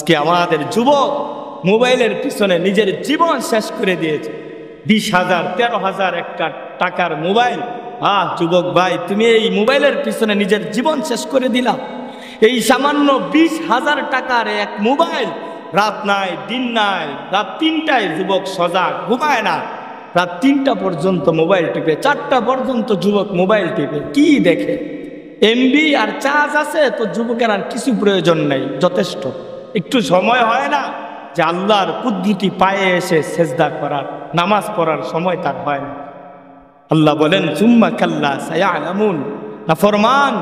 আজকে আমাদের যুবক মোবাইলের পিছনে নিজের জীবন শেষ করে দিয়েছে। 20,000 13,000 একটা টাকার মোবাইল। যুবক ভাই, তুমি এই মোবাইলের পিছনে নিজের জীবন শেষ করে দিলা। এই সামান্য 20,000 টাকার এক মোবাইল, রাত নাই দিন নাই, রাত 3টায় যুবক সজাগ, ঘুমায় না, রাত 3টা পর্যন্ত মোবাইল টিপে, 4টা পর্যন্ত যুবক মোবাইল টিপে। কি দেখে? এমবি আর চার্জ আছে তো যুবকের আর কিছু প্রয়োজন নেই, যথেষ্ট। একটু সময় হয় না যে আল্লাহর কুদরতি পায়ে এসে সেজদা করার, নামাজ পড়ার সময় তার হয় না। আল্লাহ বলেন সুম্মা কাল্লা সায়ালামুন, নাফরমান,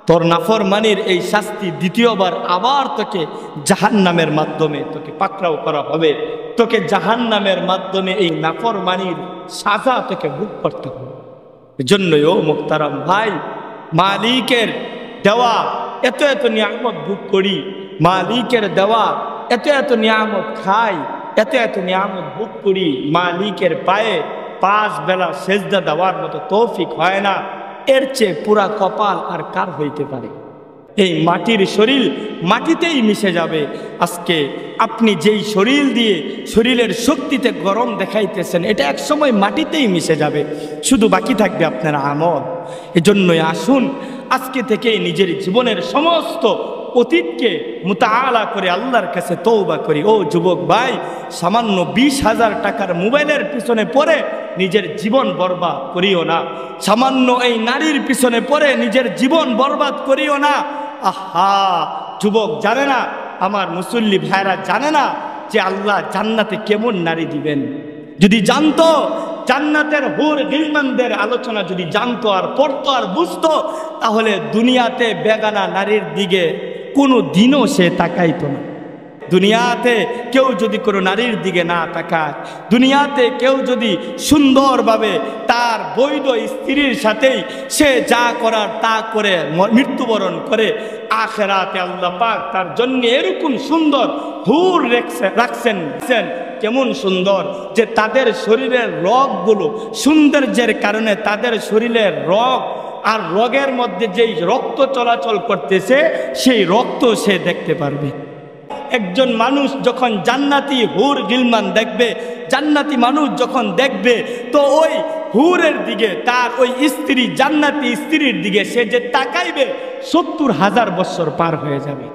তোর নাফরমানির এই শাস্তি দ্বিতীয়বার আবার তোকে জাহান্নামের মাধ্যমে তোকে পাকড়াও করা হবে। তোকে জাহান্নামের মাধ্যমে এই নাফরমানির সাজা তোকে ভোগ করতে হবে। এজন্যই ও মুহতারাম ভাই, মালিকের দেওয়া এত এত নিয়ামত ভোগ করি, মালিকের দেওয়া এত এত নিয়ামত খাই, এত এত নিয়ামত ভোগ করি, মালিকের পায়ে 5 বেলা সেজদা দেওয়ার মতো তৌফিক হয় না। এর চেয়ে পুরা কপাল আর কার হইতে পারে? এই মাটির শরীর মাটিতেই মিশে যাবে। আজকে আপনি যেই শরীর দিয়ে শরীরের শক্তিতে গরম দেখাইতেছেন, এটা এক সময় মাটিতেই মিশে যাবে, শুধু বাকি থাকবে আপনার আমল। এজন্যই আসুন আজকে থেকেই নিজের জীবনের সমস্ত অতীতকে মুতাআলা করে আল্লাহর কাছে তওবা করি। ও যুবক ভাই, সামান্য 20,000 টাকার মোবাইলের পিছনে পড়ে নিজের জীবন বরবাদ করিও না। সামান্য এই নারীর পিছনে পড়ে নিজের জীবন বরবাদ করিও না। আহা, যুবক জানে না, আমার মুসল্লি ভাইরা জানে না যে আল্লাহ জান্নাতে কেমন নারী দিবেন। যদি জানতো, জান্নাতের হুর গিলমানদের আলোচনা যদি জানতো আর পড়তো আর বুঝতো, তাহলে দুনিয়াতে বেগানা নারীর দিকে কোনো দিনও সে তাকাইতো না। দুনিয়াতে কেউ যদি কোনো নারীর দিকে না তাকায়, দুনিয়াতে কেউ যদি সুন্দরভাবে তার বৈধ স্ত্রীর সাথেই সে যা করার তা করে মৃত্যুবরণ করে, আখিরাতে আল্লাহ পাক তার জন্য এরকম সুন্দর হুর রাখছেন। কেমন সুন্দর যে তাদের শরীরের রগগুলো সৌন্দর্যের কারণে তাদের শরীরের রগ আর রগের মধ্যে যেই রক্ত চলাচল করতেছে, সেই রক্ত সে দেখতে পারবে। একজন মানুষ যখন জান্নাতি হুর গিলমান দেখবে, জান্নাতি মানুষ যখন দেখবে, তো ওই হুরের দিকে, তার ওই স্ত্রী, জান্নাতি স্ত্রীর দিকে সে যে তাকাইবে, 70,000 বছর পার হয়ে যাবে,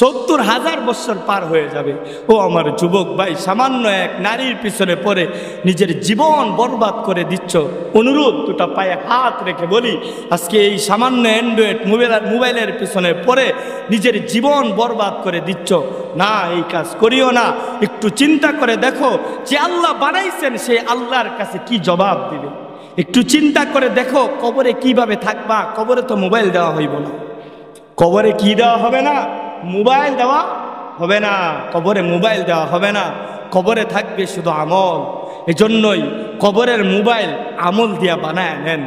70,000 বছর পার হয়ে যাবে। ও আমার যুবক ভাই, সামান্য এক নারীর পিছনে পড়ে নিজের জীবন বরবাদ করে দিচ্ছ। অনুরোধ, দুটা পায়ে হাত রেখে বলি, আজকে এই সামান্য অ্যান্ড্রয়েড মোবাইলের পিছনে পড়ে নিজের জীবন বরবাদ করে দিচ্ছ না, এই কাজ করিও না। একটু চিন্তা করে দেখো, যে আল্লাহ বানাইছেন সে আল্লাহর কাছে কি জবাব দিবে। একটু চিন্তা করে দেখো, কবরে কিভাবে থাকবা। কবরে তো মোবাইল দেওয়া হইব না। কবরে কি দেওয়া হবে না? মোবাইল দেওয়া হবে না। কবরে মোবাইল দেওয়া হবে না। কবরে থাকবে শুধু আমল। এজন্যই কবরের মোবাইল আমল দিয়া বানায় নেন,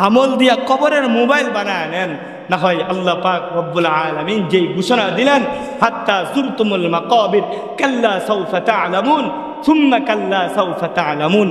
আমল দিয়া কবরের মোবাইল বানায় নেন। না হয় আল্লাহ পাক রব্বুল আলামিন যেই ঘোষণা দিলেন, হাত্তা যুরতুমুল মাকাবির কাল্লা সাউফা তা'লামুন সুম্মা কাল্লা সাউফা তা'লামুন।